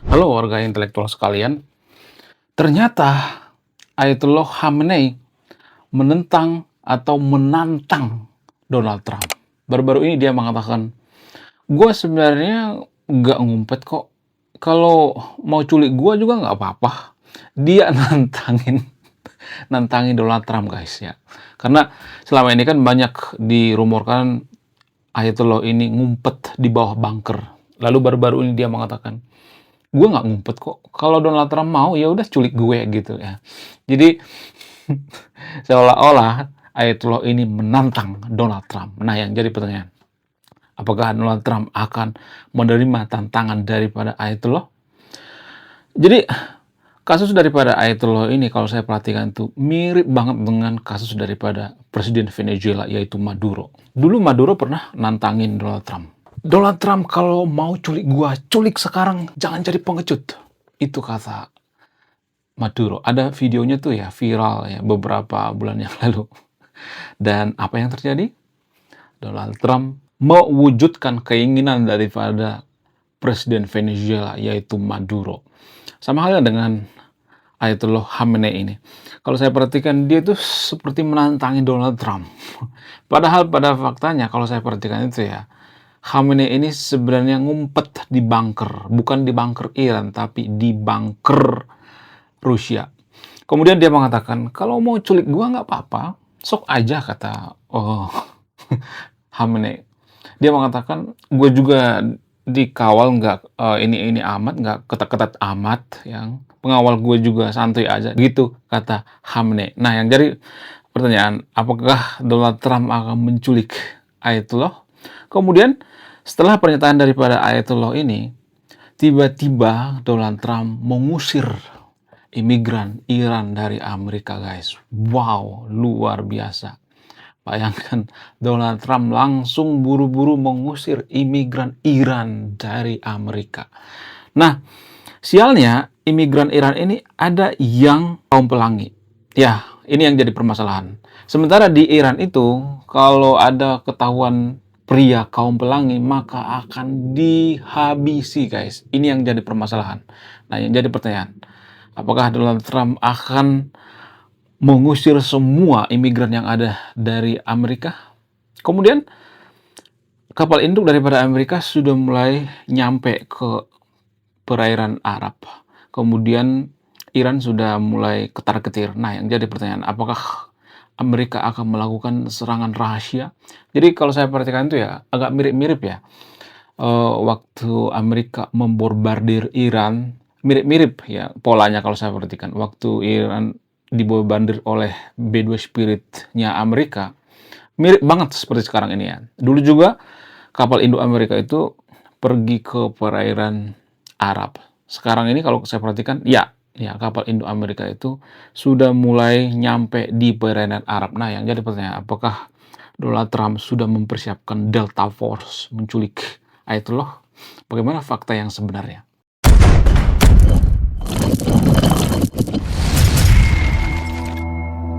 Halo warga intelektual sekalian, ternyata Ayatollah Khamenei menentang atau menantang Donald Trump. Baru-baru ini dia mengatakan, "Gue sebenarnya nggak ngumpet kok. Kalau mau culik gue juga nggak apa-apa." Dia nantangin Donald Trump guys ya. Karena selama ini kan banyak dirumorkan Ayatollah ini ngumpet di bawah bunker. Lalu baru-baru ini dia mengatakan, gue nggak ngumpet kok. Kalau Donald Trump mau ya udah culik gue gitu ya. Jadi seolah-olah Ayatollah ini menantang Donald Trump. Nah yang jadi pertanyaan, apakah Donald Trump akan menerima tantangan daripada Ayatollah? Jadi kasus daripada Ayatollah ini kalau saya perhatikan tuh mirip banget dengan kasus daripada Presiden Venezuela yaitu Maduro. Dulu Maduro pernah nantangin Donald Trump. Donald Trump kalau mau culik gua, culik sekarang, jangan jadi pengecut. Itu kata Maduro. Ada videonya tuh ya, viral ya beberapa bulan yang lalu. Dan apa yang terjadi? Donald Trump mewujudkan keinginan daripada Presiden Venezuela yaitu Maduro. Sama halnya dengan Ayatollah Khamenei ini. Kalau saya perhatikan dia tuh seperti menantangi Donald Trump. Padahal pada faktanya kalau saya perhatikan itu ya, Khamenei ini sebenarnya ngumpet di bunker, bukan di bunker Iran tapi di bunker Rusia. Kemudian dia mengatakan, kalau mau culik gua nggak apa-apa, sok aja kata Khamenei. Dia mengatakan, gue juga dikawal nggak ini amat, nggak ketat-ketat amat, yang pengawal gue juga santuy aja, gitu kata Khamenei. Nah yang jadi pertanyaan, apakah Donald Trump akan menculik Ayatollah? Kemudian setelah pernyataan daripada Ayatollah ini, tiba-tiba Donald Trump mengusir imigran Iran dari Amerika guys. Wow, luar biasa. Bayangkan Donald Trump langsung buru-buru mengusir imigran Iran dari Amerika. Nah, sialnya imigran Iran ini ada yang kaum pelangi. Ya, ini yang jadi permasalahan. Sementara di Iran itu, kalau ada ketahuan pria kaum pelangi, maka akan dihabisi, guys. Ini yang jadi permasalahan. Nah, yang jadi pertanyaan, apakah Donald Trump akan mengusir semua imigran yang ada dari Amerika? Kemudian, kapal induk daripada Amerika sudah mulai nyampe ke perairan Arab. Kemudian Iran sudah mulai ketar-ketir. Nah, yang jadi pertanyaan, apakah Amerika akan melakukan serangan rahasia? Jadi kalau saya perhatikan itu ya agak mirip-mirip ya. Waktu Amerika membombardir Iran, mirip-mirip ya polanya kalau saya perhatikan. Waktu Iran dibombardir oleh B-2 Spirit-nya Amerika, mirip banget seperti sekarang ini ya. Dulu juga kapal induk Amerika itu pergi ke perairan Arab. Sekarang ini kalau saya perhatikan, ya kapal induk Amerika itu sudah mulai nyampe di perairan Arab. Nah, yang jadi pertanyaan, apakah Donald Trump sudah mempersiapkan Delta Force menculik Ayatollah? Bagaimana fakta yang sebenarnya?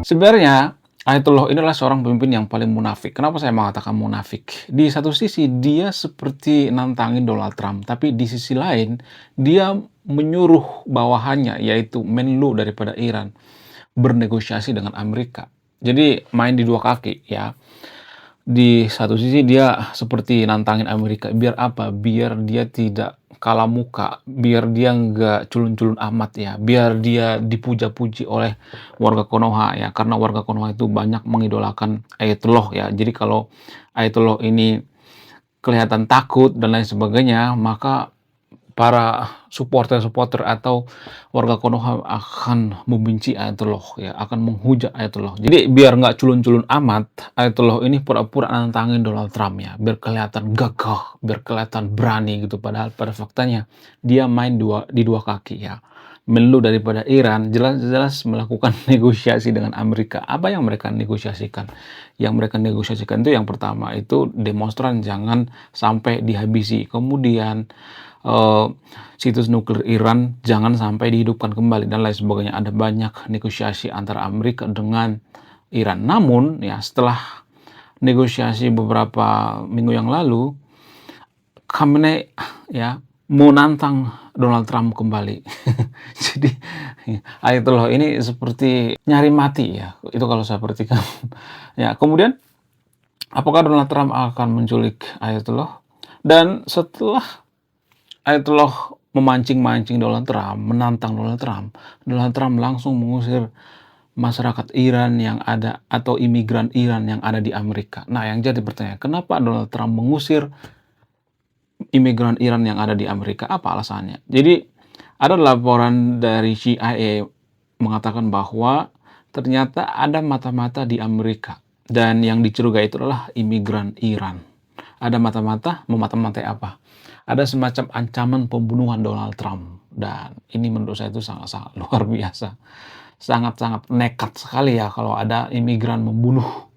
Sebenarnya Ayatollah ini adalah seorang pemimpin yang paling munafik. Kenapa saya mengatakan munafik? Di satu sisi dia seperti nantangin Donald Trump, tapi di sisi lain dia menyuruh bawahannya yaitu Menlu daripada Iran bernegosiasi dengan Amerika. Jadi main di dua kaki ya. Di satu sisi dia seperti nantangin Amerika, biar apa? Biar dia tidak kalah muka, biar dia nggak culun-culun amat ya, biar dia dipuja-puji oleh warga Konoha ya, karena warga Konoha itu banyak mengidolakan Ayatollah ya. Jadi kalau Ayatollah ini kelihatan takut dan lain sebagainya, maka para supporter-supporter atau warga Konoha akan membenci Ayatollah ya, akan menghujat Ayatollah. Jadi biar nggak culun-culun amat, Ayatollah ini pura-pura nantangin Donald Trump ya, biar kelihatan gagah, biar kelihatan berani gitu. Padahal pada faktanya dia main di dua kaki ya. Menlu daripada Iran jelas-jelas melakukan negosiasi dengan Amerika. Apa yang mereka negosiasikan? Yang mereka negosiasikan itu yang pertama itu demonstran jangan sampai dihabisi. Kemudian situs nuklir Iran jangan sampai dihidupkan kembali dan lain sebagainya. Ada banyak negosiasi antara Amerika dengan Iran. Namun ya setelah negosiasi beberapa minggu yang lalu, Khamenei ya mau nantang Donald Trump kembali. Jadi Ayatollah ini seperti nyari mati ya, itu kalau saya perhatikan. Ya, kemudian apakah Donald Trump akan menculik Ayatollah? Dan setelah Ayatollah memancing-mancing Donald Trump, menantang Donald Trump langsung mengusir masyarakat Iran yang ada atau imigran Iran yang ada di Amerika. Nah, yang jadi pertanyaan, kenapa Donald Trump mengusir imigran Iran yang ada di Amerika? Apa alasannya? Jadi, ada laporan dari CIA mengatakan bahwa ternyata ada mata-mata di Amerika dan yang dicurigai itu adalah imigran Iran. Ada mata-mata, memata-matai apa? Ada semacam ancaman pembunuhan Donald Trump dan ini menurut saya itu sangat-sangat luar biasa. Sangat-sangat nekat sekali ya kalau ada imigran membunuh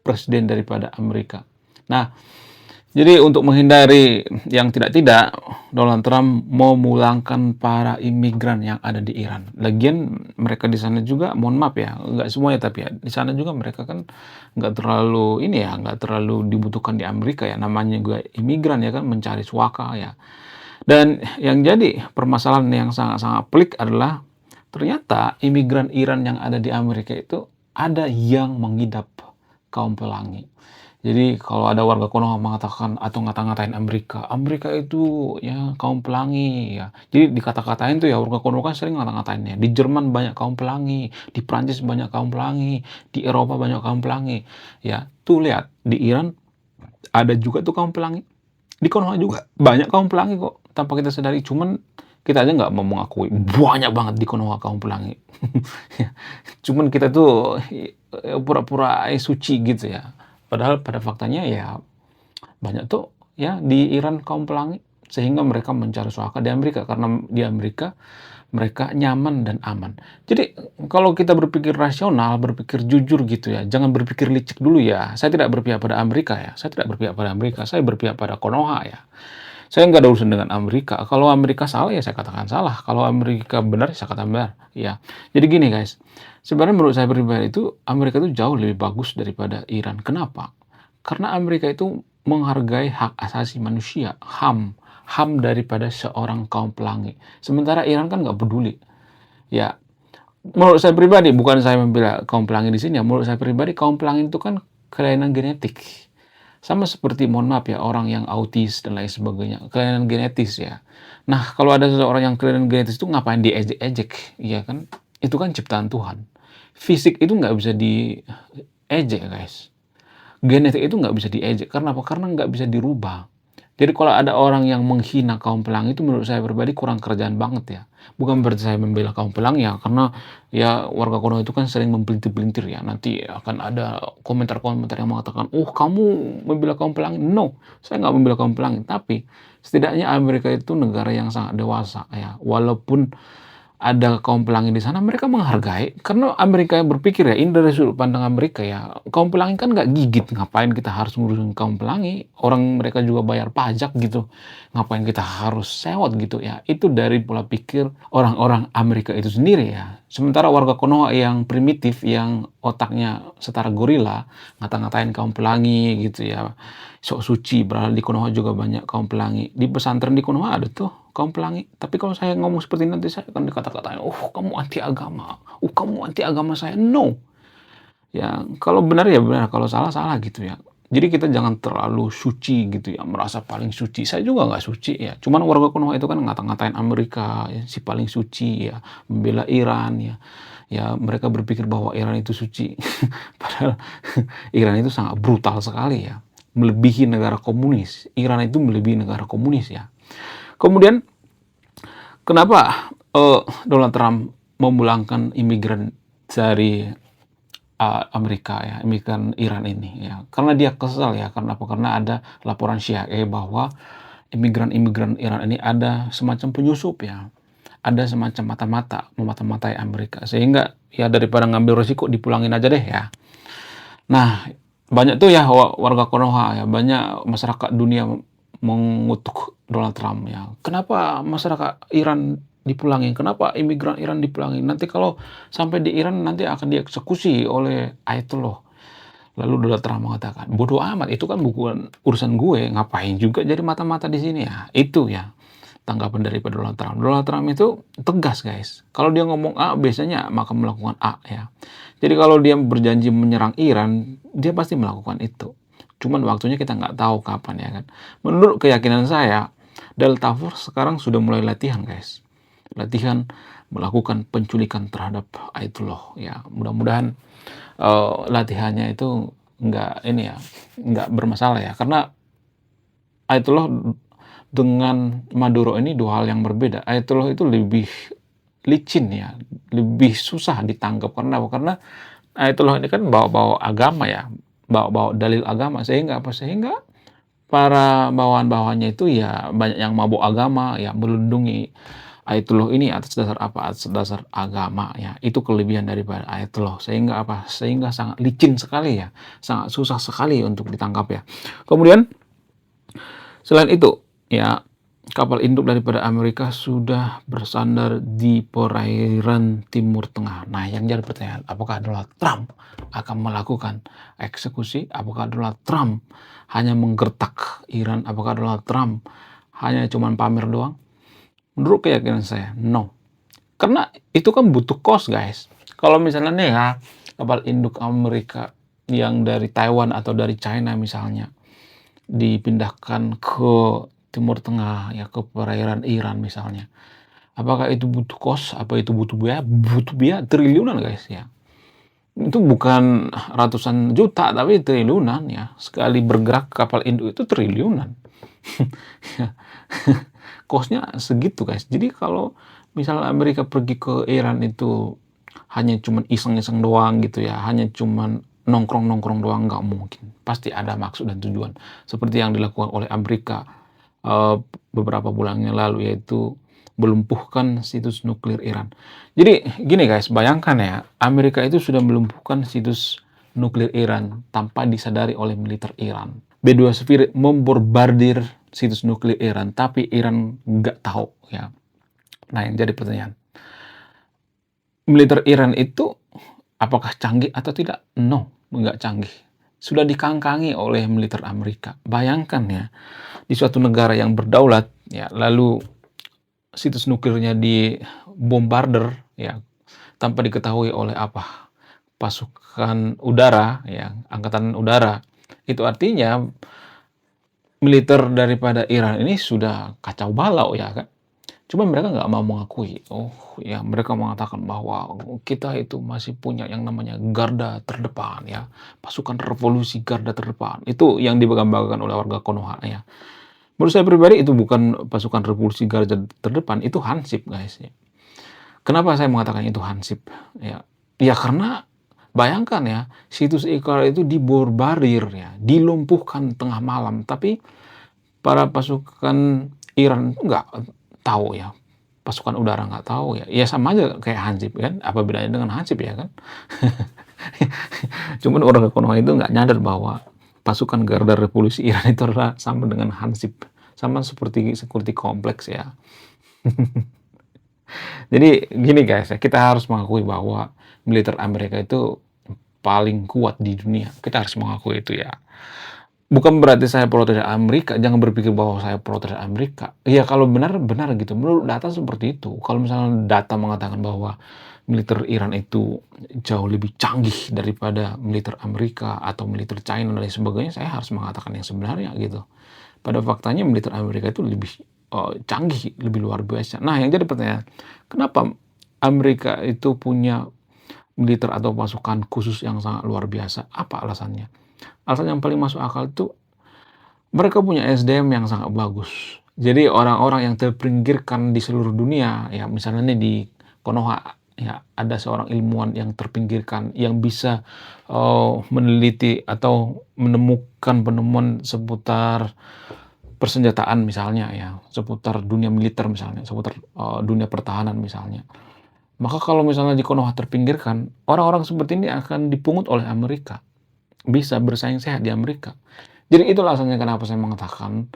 presiden daripada Amerika. Nah, jadi untuk menghindari yang tidak-tidak, Donald Trump mau memulangkan para imigran yang ada di Iran. Lagian mereka di sana juga, mohon maaf ya, nggak semuanya tapi ya, di sana juga mereka kan nggak terlalu ini ya, nggak terlalu dibutuhkan di Amerika ya. Namanya juga imigran ya kan, mencari suaka ya. Dan yang jadi permasalahan yang sangat-sangat pelik adalah ternyata imigran Iran yang ada di Amerika itu ada yang mengidap kaum pelangi. Jadi kalau ada warga Konoha mengatakan atau ngata-ngatain Amerika, Amerika itu ya kaum pelangi ya. Jadi dikata-katain tuh ya warga Konoha kan sering ngata-ngatainnya. Di Jerman banyak kaum pelangi, di Prancis banyak kaum pelangi, di Eropa banyak kaum pelangi. Ya, tuh lihat di Iran ada juga tuh kaum pelangi. Di Konoha juga banyak kaum pelangi kok tanpa kita sadari. Cuman kita aja nggak mau mengakui banyak banget di Konoha kaum pelangi. Cuman kita tuh pura-pura suci gitu ya. Padahal pada faktanya ya banyak tuh ya di Iran kaum pelangi sehingga mereka mencari suaka di Amerika karena di Amerika mereka nyaman dan aman. Jadi kalau kita berpikir rasional, berpikir jujur gitu ya, jangan berpikir licik dulu ya. Saya tidak berpihak pada Amerika ya, saya tidak berpihak pada Amerika, saya berpihak pada Konoha ya. Saya nggak ada urusan dengan Amerika. Kalau Amerika salah ya saya katakan salah. Kalau Amerika benar ya saya katakan benar. Ya. Jadi gini guys, sebenarnya menurut saya pribadi itu Amerika itu jauh lebih bagus daripada Iran. Kenapa? Karena Amerika itu menghargai hak asasi manusia, HAM, HAM daripada seorang kaum pelangi. Sementara Iran kan nggak peduli. Ya, menurut saya pribadi, bukan saya membela kaum pelangi di sini ya. Menurut saya pribadi kaum pelangi itu kan kelainan genetik. Sama seperti mohon maaf ya orang yang autis dan lain sebagainya, kelainan genetis ya. Nah, kalau ada seseorang yang kelainan genetis itu ngapain diejek-ejek, iya kan? Itu kan ciptaan Tuhan. Fisik itu nggak bisa diejek guys. Genetik itu nggak bisa diejek. Karena apa? Karena nggak bisa dirubah. Jadi kalau ada orang yang menghina kaum pelangi itu menurut saya pribadi kurang kerjaan banget ya. Bukan berarti saya membela kaum pelangi ya, karena ya warga Konoha itu kan sering mempelintir-pelintir ya. Nanti akan ada komentar-komentar yang mengatakan, oh kamu membela kaum pelangi. No, saya nggak membela kaum pelangi. Tapi setidaknya Amerika itu negara yang sangat dewasa ya. Walaupun ada kaum pelangi di sana, mereka menghargai karena Amerika yang berpikir ya, ini dari sudut pandang Amerika ya, kaum pelangi kan nggak gigit, ngapain kita harus ngurusin kaum pelangi, orang mereka juga bayar pajak gitu, ngapain kita harus sewot gitu ya, itu dari pola pikir orang-orang Amerika itu sendiri ya. Sementara warga Konoha yang primitif, yang otaknya setara gorila, ngata-ngatain kaum pelangi gitu ya, sok suci, padahal di Konoha juga banyak kaum pelangi. Di pesantren di Konoha ada tuh kaum pelangi. Tapi kalau saya ngomong seperti ini nanti saya akan dikata-katain, oh kamu anti agama, oh kamu anti agama saya. No. Ya, kalau benar ya benar, kalau salah salah gitu ya. Jadi kita jangan terlalu suci gitu ya, merasa paling suci. Saya juga nggak suci ya. Cuman warga Konoha itu kan ngata-ngatain Amerika, ya, si paling suci ya, membela Iran ya. Ya mereka berpikir bahwa Iran itu suci. Padahal Iran itu sangat brutal sekali ya. Melebihi negara komunis. Iran itu melebihi negara komunis ya. Kemudian kenapa Donald Trump memulangkan imigran dari Amerika ya, imigran Iran ini ya? Karena dia kesal ya, karena apa? Karena ada laporan CIA bahwa imigran-imigran Iran ini ada semacam penyusup ya, ada semacam mata-mata, memata-matai Amerika. Sehingga ya daripada ngambil risiko dipulangin aja deh ya. Nah, banyak tuh ya warga Konoha ya, banyak masyarakat dunia mengutuk Donald Trump ya. Kenapa masyarakat Iran dipulangin? Kenapa imigran Iran dipulangin? Nanti kalau sampai di Iran nanti akan dieksekusi oleh Ayatollah. Lalu Donald Trump mengatakan, bodoh amat, itu kan bukan urusan gue, ngapain juga jadi mata-mata di sini ya. Itu ya. tanggapan daripada Donald Trump. Donald Trump itu tegas, guys. Kalau dia ngomong A, biasanya maka melakukan A, ya. Jadi kalau dia berjanji menyerang Iran, dia pasti melakukan itu. Cuman waktunya kita nggak tahu kapan, ya kan. Menurut keyakinan saya, Delta Force sekarang sudah mulai latihan, guys. Latihan melakukan penculikan terhadap Ayatollah, ya. Mudah-mudahan latihannya itu nggak bermasalah, ya. Karena Ayatollah dengan Maduro ini dua hal yang berbeda. Ayatollah itu lebih licin, ya, lebih susah ditangkap. Karena apa? Karena Ayatollah ini kan bawa-bawa agama, ya, bawa-bawa dalil agama, sehingga apa? Sehingga para bawahan-bawahannya itu ya banyak yang mabuk agama, ya, melindungi Ayatollah ini atas dasar apa? Atas dasar agama, ya. Itu kelebihan daripada Ayatollah. Sehingga apa? Sehingga sangat licin sekali, ya, sangat susah sekali untuk ditangkap, ya. Kemudian selain itu, ya, kapal induk daripada Amerika sudah bersandar di perairan Timur Tengah. Nah, yang jadi pertanyaan, apakah Donald Trump akan melakukan eksekusi? Apakah Donald Trump hanya menggertak Iran? Apakah Donald Trump hanya cuman pamer doang? Menurut keyakinan saya, no. Karena itu kan butuh cost, guys. Kalau misalnya nih, ya, kapal induk Amerika yang dari Taiwan atau dari China misalnya dipindahkan ke Timur Tengah, ya, ke perairan Iran misalnya. Apakah itu butuh cost? Apa itu butuh biaya? Butuh biaya triliunan, guys, ya. Itu bukan ratusan juta, tapi triliunan, ya. Sekali bergerak kapal induk itu triliunan. Ya. Cost-nya segitu, guys. Jadi kalau misalnya Amerika pergi ke Iran itu hanya cuman iseng-iseng doang gitu, ya, hanya cuman nongkrong-nongkrong doang, nggak mungkin. Pasti ada maksud dan tujuan. Seperti yang dilakukan oleh Amerika beberapa bulan yang lalu, yaitu melumpuhkan situs nuklir Iran. Jadi gini, guys, bayangkan, ya, Amerika itu sudah melumpuhkan situs nuklir Iran tanpa disadari oleh militer Iran. B-2 Spirit membombardir situs nuklir Iran, tapi Iran nggak tahu, ya. Nah, yang jadi pertanyaan, militer Iran itu apakah canggih atau tidak? No, nggak canggih. Sudah dikangkangi oleh militer Amerika. Bayangkan, ya, di suatu negara yang berdaulat, ya, lalu situs nuklirnya dibombarder, ya, tanpa diketahui oleh apa? Pasukan udara, ya, angkatan udara. Itu artinya militer daripada Iran ini sudah kacau balau, ya kan. Cuma mereka nggak mau mengakui. Oh, ya, mereka mengatakan bahwa kita itu masih punya yang namanya garda terdepan, ya, pasukan revolusi garda terdepan. Itu yang dibanggakan oleh warga Konoha, ya. Menurut saya pribadi itu bukan pasukan revolusi garda terdepan, itu Hansip, guys, ya. Kenapa saya mengatakan itu Hansip? Ya, ya karena bayangkan, ya, situs Iqra itu dibombardir, ya, dilumpuhkan tengah malam, tapi para pasukan Iran itu nggak tahu, ya. Pasukan udara nggak tahu, ya. Ya sama aja kayak Hansip, kan. Apa bedanya dengan Hansip, ya kan? Cuman orang Konoha itu nggak nyadar bahwa pasukan Garda Revolusi Iran itu adalah sama dengan Hansip. Sama seperti security kompleks, ya. Jadi gini, guys, ya, kita harus mengakui bahwa militer Amerika itu paling kuat di dunia. Kita harus mengakui itu, ya. Bukan berarti saya pro terhadap Amerika, jangan berpikir bahwa saya pro terhadap Amerika. Ya kalau benar gitu, menurut data seperti itu. Kalau misalnya data mengatakan bahwa militer Iran itu jauh lebih canggih daripada militer Amerika atau militer China dan lain sebagainya, saya harus mengatakan yang sebenarnya gitu. Pada faktanya militer Amerika itu lebih canggih, lebih luar biasa. Nah, yang jadi pertanyaan, kenapa Amerika itu punya militer atau pasukan khusus yang sangat luar biasa? Apa alasannya? Alasan yang paling masuk akal itu mereka punya SDM yang sangat bagus. Jadi orang-orang yang terpinggirkan di seluruh dunia, ya, misalnya nih di Konoha, ya, ada seorang ilmuwan yang terpinggirkan yang bisa meneliti atau menemukan penemuan seputar persenjataan misalnya, ya, seputar dunia militer misalnya, seputar dunia pertahanan misalnya. Maka kalau misalnya di Konoha terpinggirkan, orang-orang seperti ini akan dipungut oleh Amerika. Bisa bersaing sehat di Amerika. Jadi itulah alasannya kenapa saya mengatakan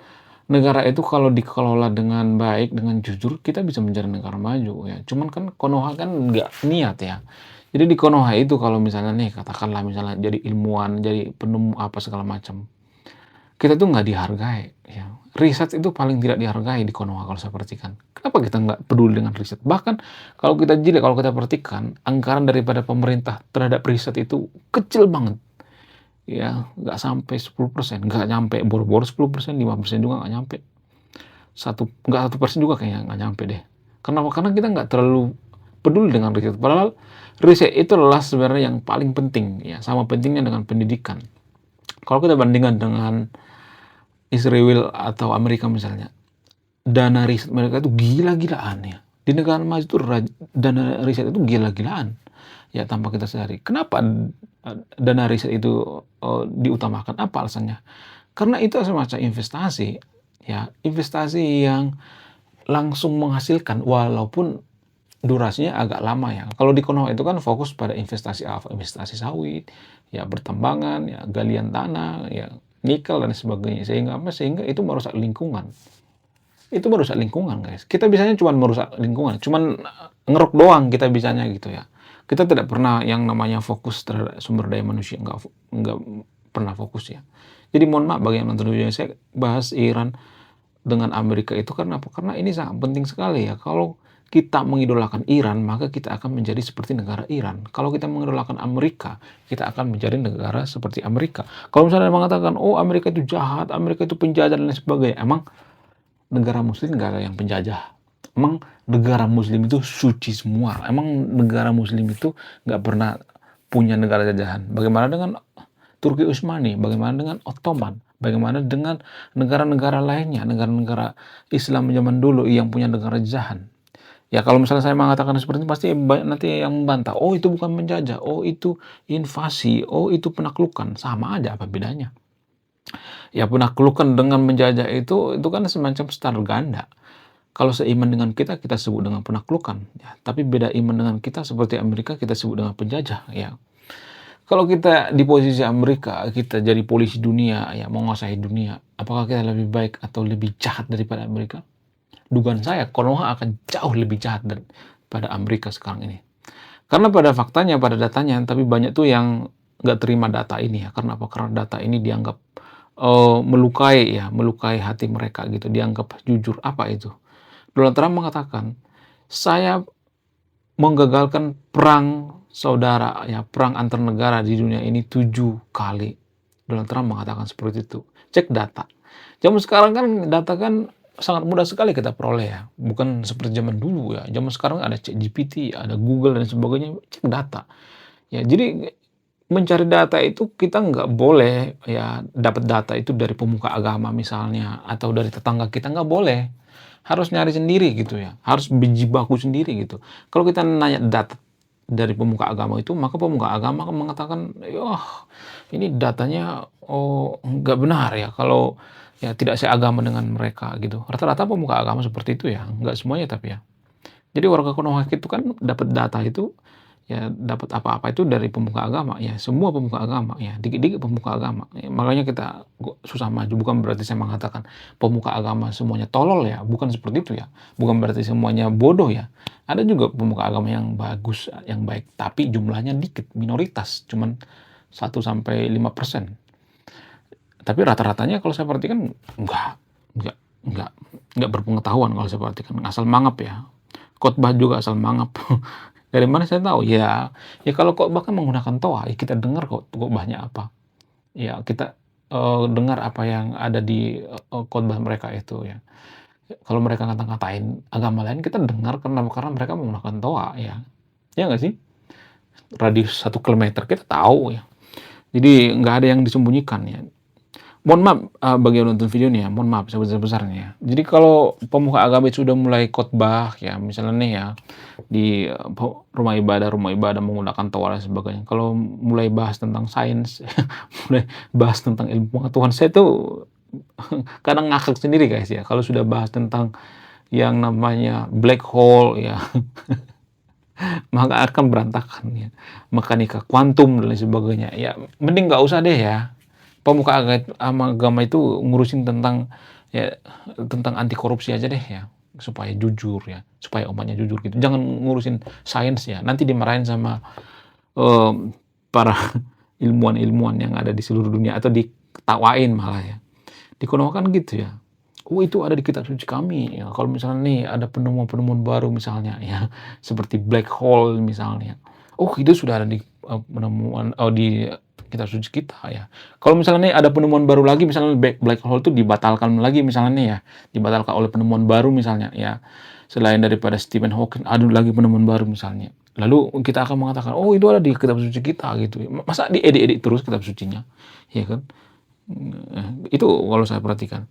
negara itu kalau dikelola dengan baik, dengan jujur, kita bisa menjadi negara maju, ya. Cuman kan Konoha kan nggak niat, ya. Jadi di Konoha itu kalau misalnya nih katakanlah misalnya jadi ilmuwan, jadi penemu apa segala macam, kita tuh nggak dihargai, ya. riset itu paling tidak dihargai di Konoha kalau saya perhatikan. Kenapa kita nggak peduli dengan riset? Bahkan kalau kita jeli, kalau kita perhatikan, anggaran daripada pemerintah terhadap riset itu kecil banget. Ya, nggak sampai 10%, nggak nyampe, boro-boro 10%, 5% juga nggak nyampe. Nggak 1% juga kayaknya nggak nyampe deh. Kenapa? Karena kita nggak terlalu peduli dengan riset. Padahal riset itu adalah sebenarnya yang paling penting, ya, sama pentingnya dengan pendidikan. Kalau kita bandingkan dengan Israel atau Amerika misalnya, dana riset mereka itu gila-gilaan ya. Di negara maju itu dana riset itu gila-gilaan. Ya tanpa kita sadari. Kenapa dana riset itu diutamakan? Apa alasannya? Karena itu semacam investasi, ya, investasi yang langsung menghasilkan walaupun durasinya agak lama ya. Kalau di Konoha itu kan fokus pada investasi apa? Investasi sawit, ya pertambangan, ya galian tanah, ya nikel dan sebagainya. Sehingga apa? Sehingga itu merusak lingkungan. Itu merusak lingkungan, guys. Kita bisanya cuma merusak lingkungan, cuman ngeruk doang kita bisanya gitu ya. Kita tidak pernah yang namanya fokus terhadap sumber daya manusia, nggak pernah fokus ya. Jadi mohon maaf bagi yang nonton video saya bahas Iran dengan Amerika itu karena apa? Karena ini sangat penting sekali ya. Kalau kita mengidolakan Iran, maka kita akan menjadi seperti negara Iran. Kalau kita mengidolakan Amerika, kita akan menjadi negara seperti Amerika. Kalau misalnya mengatakan, oh Amerika itu jahat, Amerika itu penjajah dan lain sebagainya. Emang negara muslim nggak ada yang penjajah. Emang negara muslim itu suci semua. Emang negara muslim itu nggak pernah punya negara jajahan. Bagaimana dengan Turki Utsmani? Bagaimana dengan Ottoman? Bagaimana dengan negara-negara lainnya, negara-negara Islam zaman dulu yang punya negara jajahan? Ya kalau misalnya saya mengatakan seperti itu, pasti banyak nanti yang membantah. Oh itu bukan menjajah, oh itu invasi, oh itu penaklukan. Sama aja apa bedanya? Ya penaklukan dengan menjajah itu kan semacam setara ganda. Kalau seiman dengan kita, kita sebut dengan penaklukan. Ya. Tapi beda iman dengan kita seperti Amerika, kita sebut dengan penjajah. Ya. Kalau kita di posisi Amerika, kita jadi polisi dunia, ya menguasai dunia. Apakah kita lebih baik atau lebih jahat daripada Amerika? Dugaan saya, Konoha akan jauh lebih jahat daripada Amerika sekarang ini. Karena pada faktanya, pada datanya, tapi banyak tuh yang nggak terima data ini ya. Karena apa? Karena data ini dianggap melukai hati mereka gitu, dianggap jujur. Apa itu? Donald Trump mengatakan, saya menggagalkan perang saudara, ya perang antar negara di dunia ini 7 kali. Donald Trump mengatakan seperti itu. Cek data. Zaman sekarang kan data kan sangat mudah sekali kita peroleh ya. Bukan seperti zaman dulu ya. Zaman sekarang ada ChatGPT, ada Google dan sebagainya. Cek data. Ya, jadi mencari data itu kita nggak boleh ya dapat data itu dari pemuka agama misalnya atau dari tetangga kita, nggak boleh. Harus nyari sendiri gitu ya. Harus berjibaku sendiri gitu. Kalau kita nanya data dari pemuka agama itu, maka pemuka agama akan mengatakan, "Yah, ini datanya nggak benar ya kalau ya tidak seagama dengan mereka," gitu. Rata-rata pemuka agama seperti itu ya, nggak semuanya tapi ya. Jadi warga Konoha itu kan dapat data itu, ya dapat apa-apa itu dari pemuka agama, ya semua pemuka agama, ya dikit-dikit pemuka agama. Ya, makanya kita susah maju, bukan berarti saya mengatakan pemuka agama semuanya tolol ya, bukan seperti itu ya. Bukan berarti semuanya bodoh ya. Ada juga pemuka agama yang bagus, yang baik, tapi jumlahnya dikit, minoritas, cuman 1-5%. Tapi rata-ratanya kalau saya perhatikan enggak, enggak, enggak berpengetahuan kalau saya perhatikan, asal mangap ya. Khotbah juga asal mangap. Dari mana saya tahu? Ya, ya kalau khotbah kan menggunakan toa, ya kita dengar kok khotbahnya apa. Ya kita dengar apa yang ada di khotbah mereka itu ya. Kalau mereka ngata-ngatain agama lain, kita dengar karena mereka menggunakan toa ya. Ya nggak sih? Radius 1 kilometer kita tahu ya. Jadi nggak ada yang disembunyikan ya. Mohon maaf bagi yang nonton video nih ya, mohon maaf sebesar-besarnya ya. Jadi kalau pemuka agama itu sudah mulai khotbah ya, misalnya nih ya, di rumah ibadah menggunakan toa dan sebagainya. Kalau mulai bahas tentang sains, mulai bahas tentang ilmu pengetahuan, saya tuh kadang ngakak sendiri guys ya. Kalau sudah bahas tentang yang namanya black hole ya, maka akan berantakan ya. Mekanika kuantum dan lain sebagainya. Ya, mending nggak usah deh ya. Pemuka agama itu ngurusin tentang ya tentang anti korupsi aja deh ya, supaya jujur ya, supaya umatnya jujur gitu. Jangan ngurusin sains ya, nanti dimarahin sama para ilmuwan-ilmuwan yang ada di seluruh dunia atau diketawain malah ya. Di Konoha kan gitu ya. "Oh, itu ada di kitab suci kami," ya. Kalau misalnya nih ada penemuan-penemuan baru misalnya ya, seperti black hole misalnya, "Oh, itu sudah ada di, di kitab suci kita," ya. Kalau misalnya nih ada penemuan baru lagi misalnya black hole itu dibatalkan lagi misalnya nih ya, dibatalkan oleh penemuan baru misalnya ya, selain daripada Stephen Hawking ada lagi penemuan baru misalnya. Lalu kita akan mengatakan, "Oh, itu ada di kitab suci kita," gitu. Masa diedit-edit terus kitab sucinya, ya kan? Itu kalau saya perhatikan,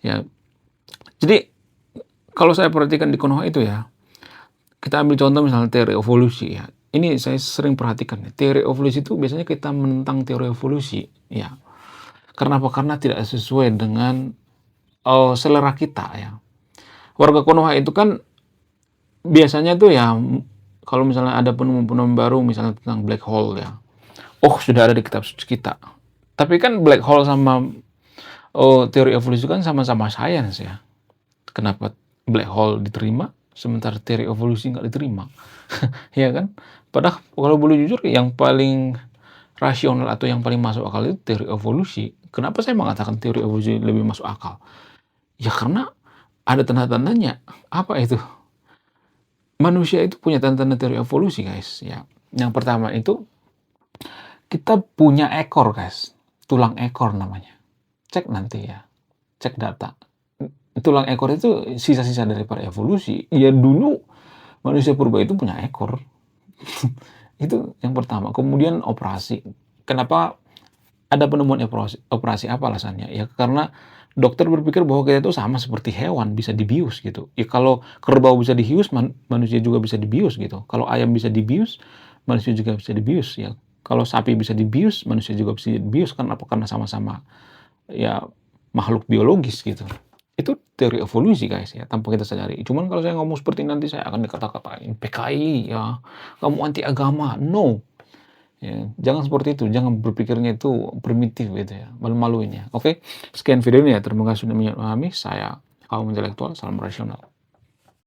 ya. Jadi kalau saya perhatikan di Konoha itu ya, kita ambil contoh misalnya teori evolusi ya. Ini saya sering perhatikan ya, teori evolusi itu biasanya kita menentang teori evolusi, ya. Karena apa? Karena tidak sesuai dengan, selera kita ya. Warga Konoha itu kan biasanya tuh ya, kalau misalnya ada penemuan-penemuan baru misalnya tentang black hole ya, oh sudah ada di kitab suci kita. Tapi kan black hole sama, teori evolusi kan sama-sama sains ya. Kenapa black hole diterima, sementara teori evolusi nggak diterima? Ya kan? Padahal kalau boleh jujur yang paling rasional atau yang paling masuk akal itu teori evolusi. Kenapa saya mengatakan teori evolusi lebih masuk akal? Ya karena ada tanda-tandanya. Apa itu? Manusia itu punya tanda-tanda teori evolusi, guys, ya. Yang pertama itu, kita punya ekor, guys. Tulang ekor namanya. Cek nanti ya, cek data. Tulang ekor itu sisa-sisa daripada evolusi. Ya dulu manusia purba itu punya ekor. Itu yang pertama. Kemudian operasi. Kenapa ada penemuan operasi apa alasannya? Ya karena dokter berpikir bahwa kita itu sama seperti hewan, bisa dibius gitu. Ya kalau kerbau bisa dihius, manusia juga bisa dibius gitu. Kalau ayam bisa dibius, manusia juga bisa dibius ya. Kalau sapi bisa dibius, manusia juga bisa dibius kan apa? Karena sama-sama ya makhluk biologis gitu. Itu teori evolusi, guys, ya, tanpa kita sadari. Cuman kalau saya ngomong seperti ini nanti saya akan dikata-katain PKI ya, kamu anti agama. No. Ya, jangan seperti itu, jangan berpikirnya itu primitif gitu ya, malu-maluin ya. Oke, sekian video ini ya, terima kasih sudah memahami. Saya kaum intelektual, salam rasional.